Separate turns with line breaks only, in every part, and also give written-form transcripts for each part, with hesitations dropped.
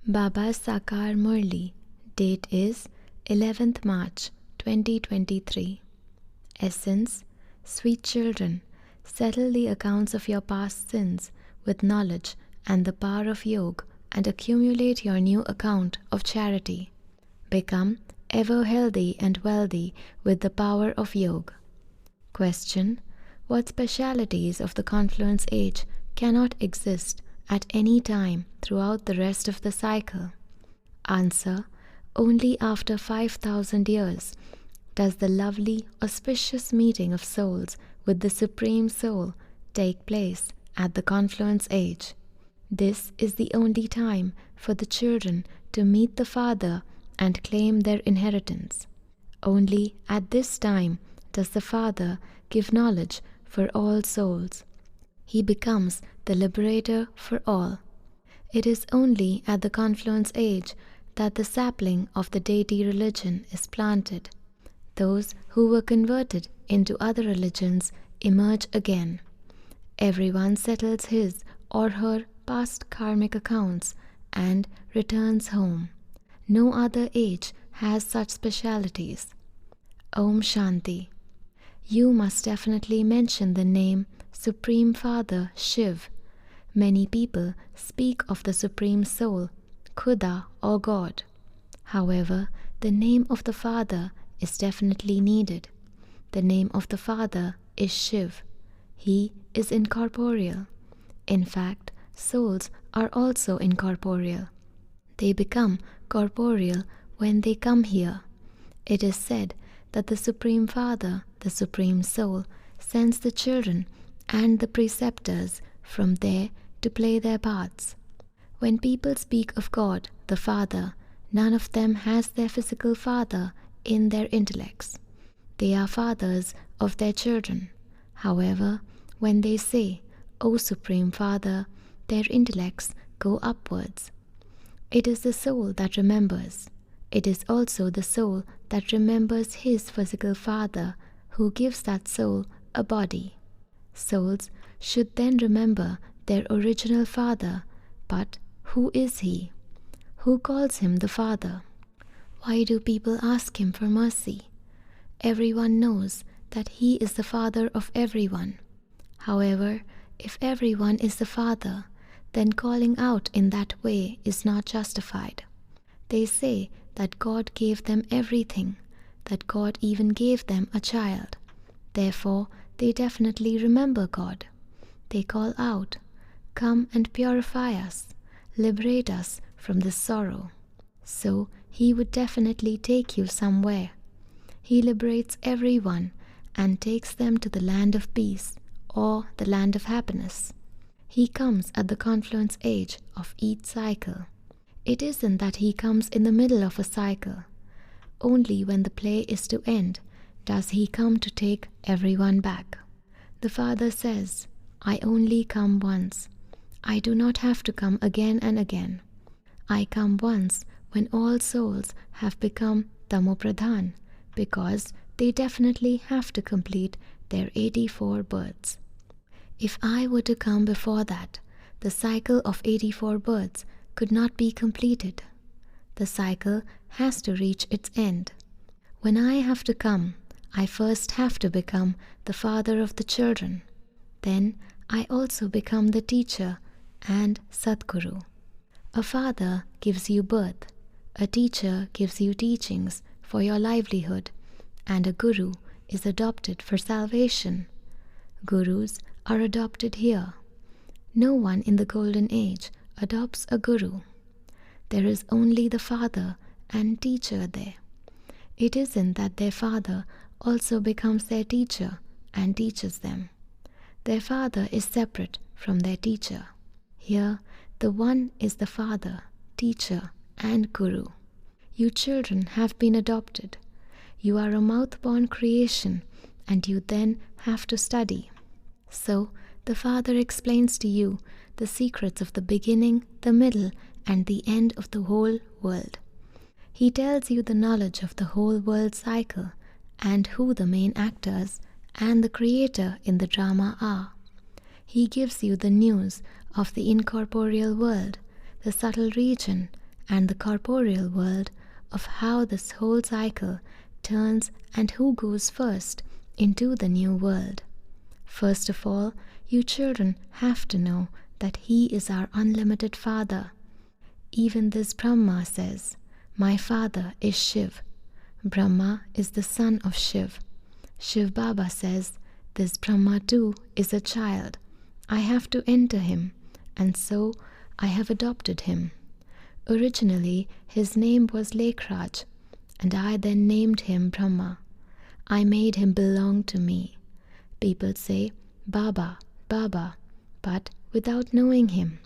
Baba Sakar Murli. Date is 11th March 2023. Essence: Sweet children, settle the accounts of your past sins with knowledge and the power of yoga and accumulate your new account of charity. Become ever healthy and wealthy with the power of yoga. Question: what specialities of the confluence age cannot exist at any time throughout the rest of the cycle? Answer: only after 5,000 years does the lovely, auspicious meeting of souls with the Supreme Soul take place at the confluence age. This is the only time for the children to meet the Father and claim their inheritance. Only at this time does the Father give knowledge for all souls. He becomes the liberator for all. It is only at the confluence age that the sapling of the deity religion is planted. Those who were converted into other religions emerge again. Everyone settles his or her past karmic accounts and returns home. No other age has such specialities. Om Shanti. You must definitely mention the name Supreme Father Shiv. Many people speak of the Supreme Soul, Khuda or God. However, the name of the Father is definitely needed. The name of the Father is Shiv. He is incorporeal. In fact, souls are also incorporeal. They become corporeal when they come here. It is said that the Supreme Father, the Supreme Soul, sends the children and the preceptors from there to play their parts. When people speak of God, the Father, none of them has their physical father in their intellects. They are fathers of their children. However, when they say, O Supreme Father, their intellects go upwards. It is the soul that remembers. It is also the soul that remembers his physical father, who gives that soul a body. Souls should then remember their original father, but who is he? Who calls him the Father? Why do people ask him for mercy? Everyone knows that he is the Father of everyone. However, if everyone is the Father, then calling out in that way is not justified. They say that God gave them everything, that God even gave them a child. Therefore, they definitely remember God. They call out, "Come and purify us, liberate us from this sorrow." So he would definitely take you somewhere. He liberates everyone and takes them to the land of peace or the land of happiness. He comes at the confluence age of each cycle. It isn't that he comes in the middle of a cycle. Only when the play is to end does he come to take everyone back. The Father says, I only come once. I do not have to come again and again. I come once when all souls have become Tamopradhan, because they definitely have to complete their 84 births. If I were to come before that, the cycle of 84 births could not be completed. The cycle has to reach its end. When I have to come, I first have to become the father of the children. Then I also become the teacher and Sadguru. A father gives you birth, a teacher gives you teachings for your livelihood, and a guru is adopted for salvation. Gurus are adopted here. No one in the golden age adopts a guru. There is only the father and teacher there. It isn't that their father also becomes their teacher and teaches them. Their father is separate from their teacher. Here, the one is the father, teacher, and guru. You children have been adopted. You are a mouth-born creation, and you then have to study. So, the Father explains to you the secrets of the beginning, the middle, and the end of the whole world. He tells you the knowledge of the whole world cycle and who the main actors and the creator in the drama are. He gives you the news of the incorporeal world, the subtle region, and the corporeal world of how this whole cycle turns and who goes first into the new world. First of all, you children have to know that He is our unlimited Father. Even this Brahma says, "My father is Shiv." Brahma is the son of Shiv. Shiv Baba says, "This Brahma too is a child. I have to enter him, and so I have adopted him." Originally, his name was Lekraj, and I then named him Brahma. I made him belong to me. People say, "Baba, Baba," but without knowing him.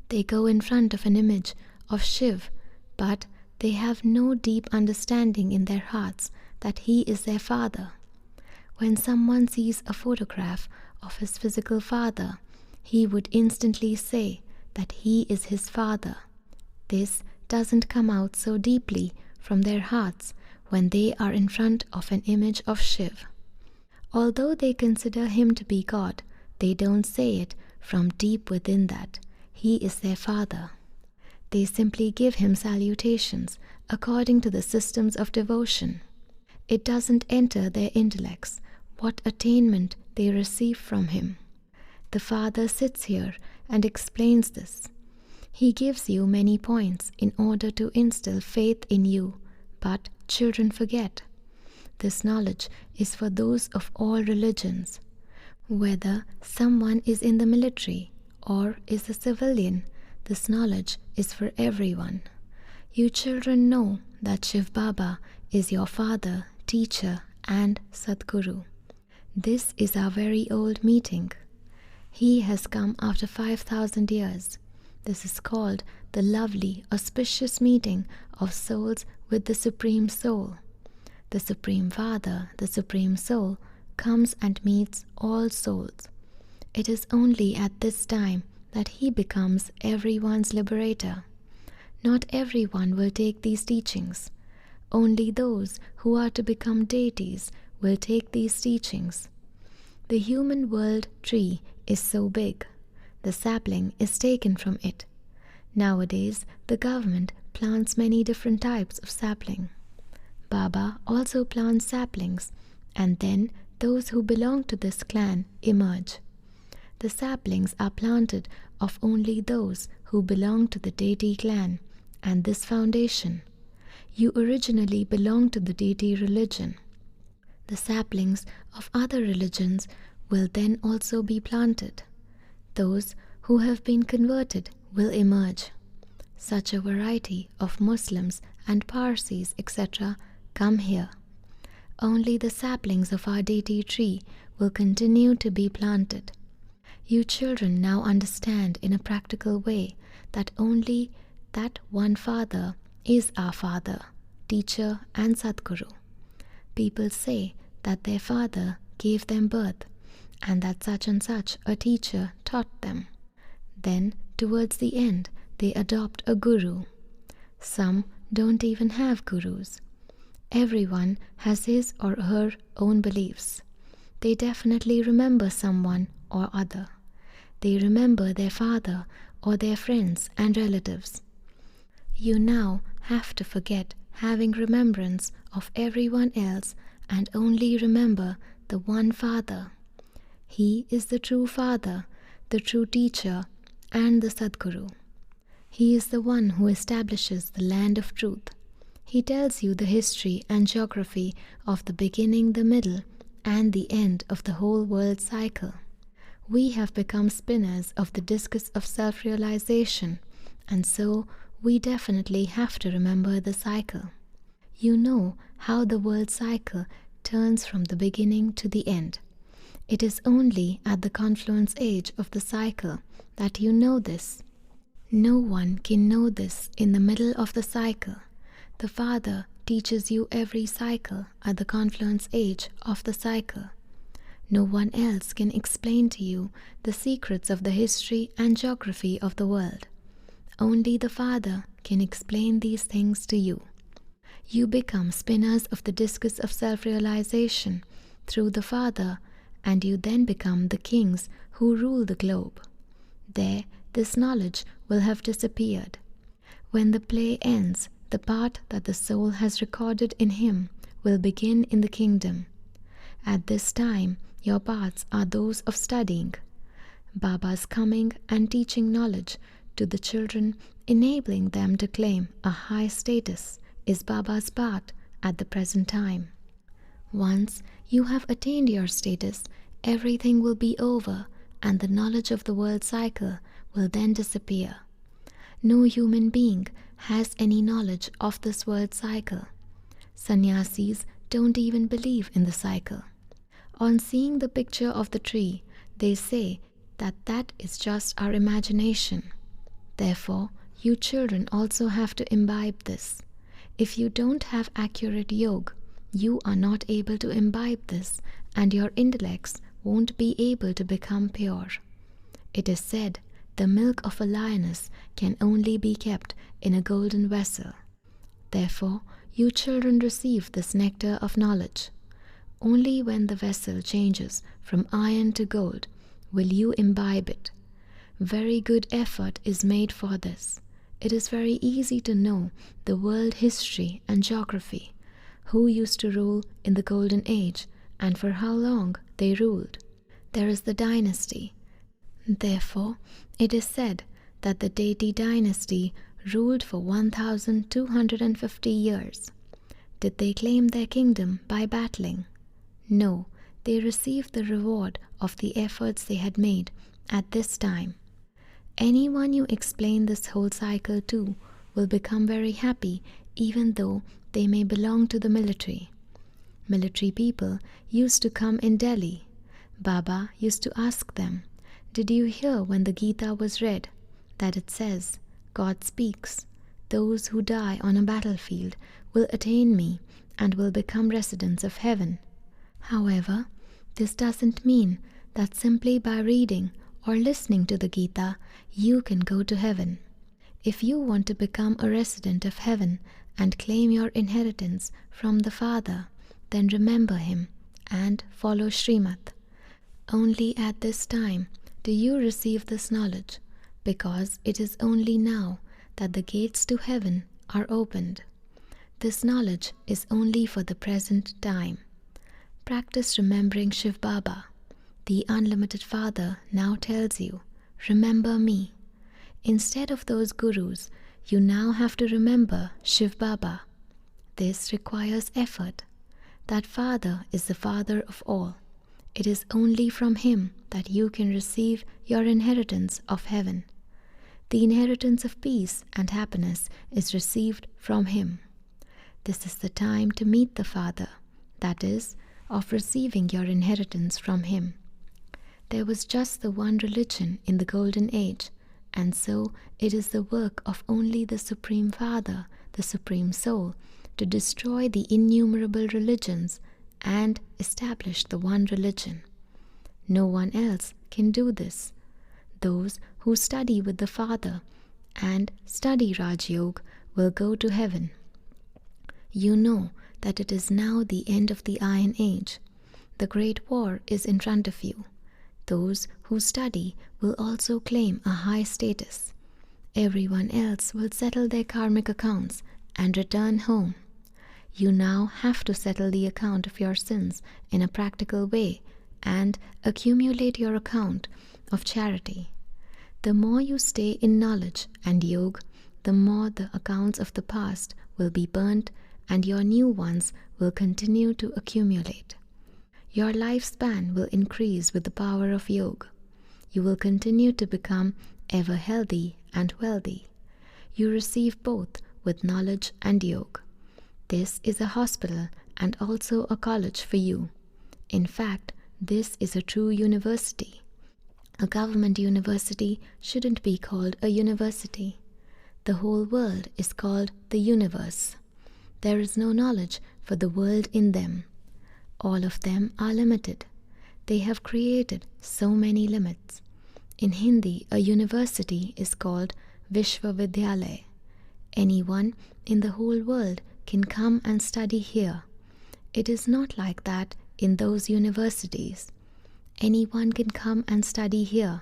They go in front of an image of Shiv, but they have no deep understanding in their hearts that he is their father. When someone sees a photograph of his physical father, he would instantly say that he is his father. This doesn't come out so deeply from their hearts when they are in front of an image of Shiv. Although they consider him to be God, they don't say it from deep within that he is their father. They simply give him salutations according to the systems of devotion. It doesn't enter their intellects what attainment they receive from him. The Father sits here and explains this. He gives you many points in order to instill faith in you, but children forget. This knowledge is for those of all religions. Whether someone is in the military or is a civilian, this knowledge is for everyone. You children know that Shiv Baba is your father, teacher, and Sadguru. This is our very old meeting. He has come after 5,000 years. This is called the lovely, auspicious meeting of souls with the Supreme Soul. The Supreme Father, the Supreme Soul, comes and meets all souls. It is only at this time that he becomes everyone's liberator. Not everyone will take these teachings. Only those who are to become deities will take these teachings. The human world tree is so big. The sapling is taken from it. Nowadays, the government plants many different types of sapling. Baba also plants saplings, and then those who belong to this clan emerge. The saplings are planted of only those who belong to the deity clan and this foundation. You originally belong to the deity religion. The saplings of other religions will then also be planted. Those who have been converted will emerge. Such a variety of Muslims and Parsis, etc., come here. Only the saplings of our deity tree will continue to be planted. You children now understand in a practical way that only that one Father is our Father, teacher, and Sadguru. People say that their father gave them birth and that such and such a teacher taught them. Then, towards the end, they adopt a guru. Some don't even have gurus. Everyone has his or her own beliefs. They definitely remember someone or other. They remember their father or their friends and relatives. You now have to forget having remembrance of everyone else and only remember the one Father. He is the true Father, the true teacher, and the Sadguru. He is the one who establishes the land of truth. He tells you the history and geography of the beginning, the middle, and the end of the whole world cycle. We have become spinners of the discus of self-realization, and so we definitely have to remember the cycle. You know how the world cycle turns from the beginning to the end. It is only at the confluence age of the cycle that you know this. No one can know this in the middle of the cycle. The Father teaches you every cycle at the confluence age of the cycle. No one else can explain to you the secrets of the history and geography of the world. Only the Father can explain these things to you. You become spinners of the discus of self-realization through the Father, and you then become the kings who rule the globe. There, this knowledge will have disappeared. When the play ends, the part that the soul has recorded in him will begin in the kingdom. At this time, your paths are those of studying. Baba's coming and teaching knowledge to the children, enabling them to claim a high status, is Baba's path at the present time. Once you have attained your status, everything will be over and the knowledge of the world cycle will then disappear. No human being has any knowledge of this world cycle. Sannyasis don't even believe in the cycle. On seeing the picture of the tree, they say that that is just our imagination. Therefore, you children also have to imbibe this. If you don't have accurate yoga, you are not able to imbibe this, and your intellects won't be able to become pure. It is said, the milk of a lioness can only be kept in a golden vessel. Therefore, you children receive this nectar of knowledge. Only when the vessel changes from iron to gold will you imbibe it. Very good effort is made for this. It is very easy to know the world history and geography, who used to rule in the Golden Age and for how long they ruled. There is the dynasty. Therefore, it is said that the deity dynasty ruled for 1,250 years. Did they claim their kingdom by battling? No, they received the reward of the efforts they had made at this time. Anyone you explain this whole cycle to will become very happy, even though they may belong to the military. Military people used to come in Delhi. Baba used to ask them, "Did you hear when the Gita was read that it says, 'God speaks, those who die on a battlefield will attain me and will become residents of heaven'?" However, this doesn't mean that simply by reading or listening to the Gita, you can go to heaven. If you want to become a resident of heaven and claim your inheritance from the Father, then remember him and follow Srimad. Only at this time do you receive this knowledge, because it is only now that the gates to heaven are opened. This knowledge is only for the present time. Practice remembering Shiv Baba. The Unlimited Father now tells you, "Remember me." Instead of those gurus, you now have to remember Shiv Baba. This requires effort. That Father is the Father of all. It is only from him that you can receive your inheritance of heaven. The inheritance of peace and happiness is received from him. This is the time to meet the Father, that is, of receiving your inheritance from him. There was just the one religion in the Golden Age, and so it is the work of only the Supreme Father, the Supreme Soul, to destroy the innumerable religions and establish the one religion. No one else can do this. Those who study with the Father and study Raj Yoga will go to heaven. You know that it is now the end of the Iron Age. The Great War is in front of you. Those who study will also claim a high status. Everyone else will settle their karmic accounts and return home. You now have to settle the account of your sins in a practical way and accumulate your account of charity. The more you stay in knowledge and yoga, the more the accounts of the past will be burnt and your new ones will continue to accumulate. Your lifespan will increase with the power of yoga. You will continue to become ever healthy and wealthy. You receive both with knowledge and yoga. This is a hospital and also a college for you. In fact, this is a true university. A government university shouldn't be called a university. The whole world is called the universe. There is no knowledge for the world in them. All of them are limited. They have created so many limits. In Hindi, a university is called Vishwavidyalaya. Anyone in the whole world can come and study here. It is not like that in those universities. Anyone can come and study here.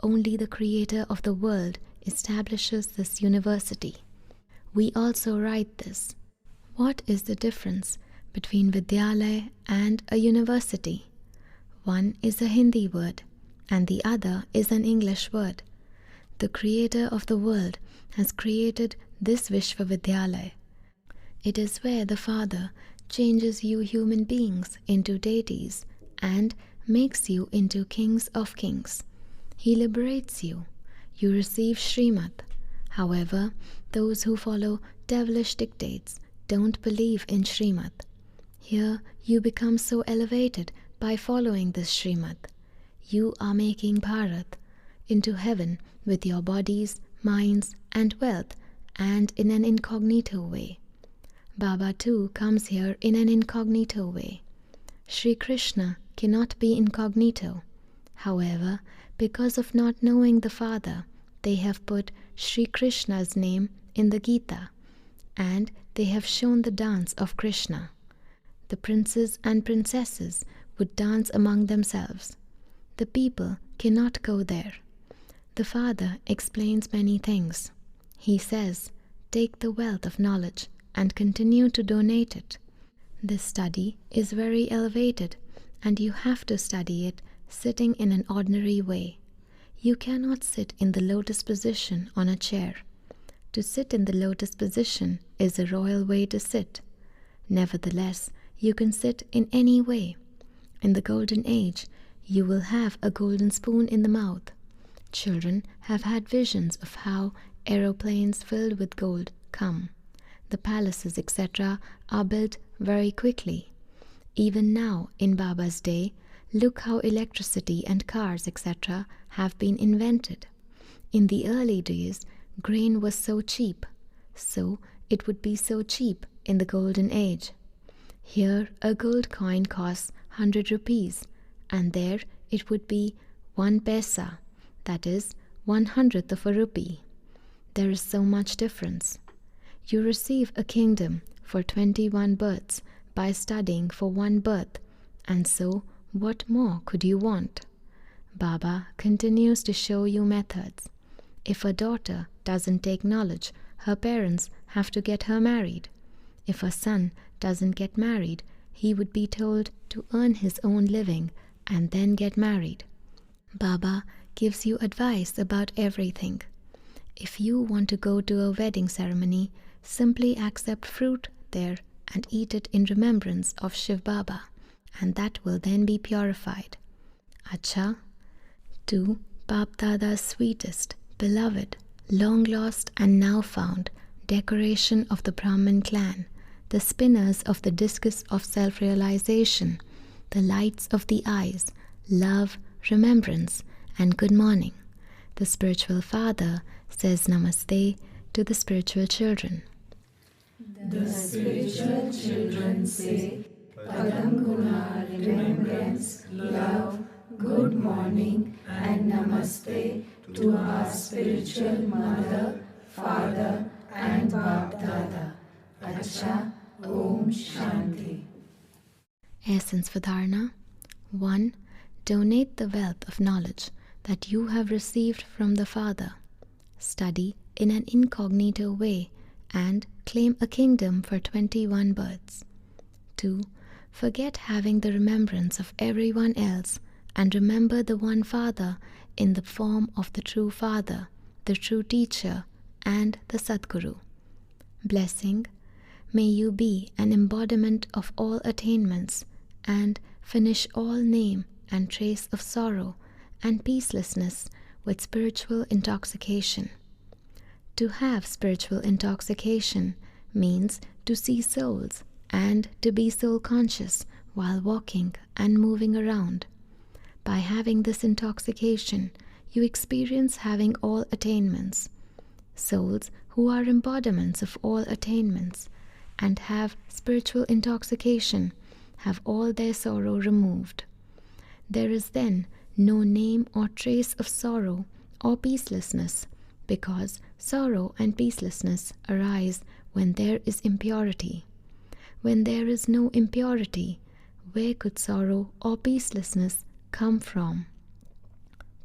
Only the Creator of the world establishes this university. we also write this. What is the difference between Vidyalaya and a university? One is a Hindi word and the other is an English word. The creator of the world has created this Vishwavidyalaya. It is where the Father changes you human beings into deities and makes you into kings of kings. He liberates you. You receive Srimad. However, those who follow devilish dictates don't believe in Srimad. Here you become so elevated by following this Srimad. You are making Bharat into heaven with your bodies, minds and wealth, and in an incognito way. Baba too comes here in an incognito way. Sri Krishna cannot be incognito. However, because of not knowing the Father, they have put Sri Krishna's name in the Gita, and they have shown the dance of Krishna. The princes and princesses would dance among themselves. The people cannot go there. The Father explains many things. He says, take the wealth of knowledge and continue to donate it. This study is very elevated, and you have to study it sitting in an ordinary way. You cannot sit in the lotus position on a chair. To sit in the lotus position is a royal way to sit. Nevertheless, you can sit in any way. In the golden age, you will have a golden spoon in the mouth. Children have had visions of how aeroplanes filled with gold come. The palaces, etc., are built very quickly. Even now, in Baba's day, look how electricity and cars, etc., have been invented. In the early days, grain was so cheap, so it would be so cheap in the golden age. Here, a gold coin costs 100 rupees, and there it would be 1 paisa, that is, 1/100th of a rupee. There is so much difference. You receive a kingdom for 21 births by studying for 1 birth, and so what more could you want? Baba continues to show you methods. If a daughter doesn't take knowledge, her parents have to get her married. If a son doesn't get married, he would be told to earn his own living and then get married. Baba gives you advice about everything. If you want to go to a wedding ceremony, simply accept fruit there and eat it in remembrance of Shiv Baba, and that will then be purified. Acha. To BapDada's sweetest, beloved, long lost and now found decoration of the Brahmin clan, the spinners of the discus of self-realization, the lights of the eyes, love, remembrance, and good morning. The spiritual father says namaste to the spiritual children.
The spiritual children say Padam Guna, remembrance, love, good morning, and namaste to our spiritual mother, father, and BapDada. Acha, Om Shanti.
Essence for Dharana. 1. Donate the wealth of knowledge that you have received from the Father. Study in an incognito way and claim a kingdom for 21 births. 2. Forget having the remembrance of everyone else and remember the one Father in the form of the true Father, the true teacher, and the Sadguru. Blessing. May you be an embodiment of all attainments and finish all name and trace of sorrow and peacelessness with spiritual intoxication. To have spiritual intoxication means to see souls and to be soul conscious while walking and moving around. By having this intoxication, you experience having all attainments. Souls who are embodiments of all attainments and have spiritual intoxication have all their sorrow removed. There is then no name or trace of sorrow or peacelessness, because sorrow and peacelessness arise when there is impurity. When there is no impurity, where could sorrow or peacelessness come from?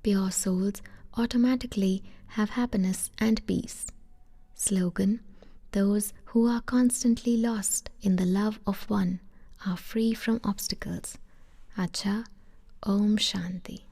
Pure souls automatically have happiness and peace. Slogan: Those who are constantly lost in the love of one are free from obstacles. Acha, Om Shanti.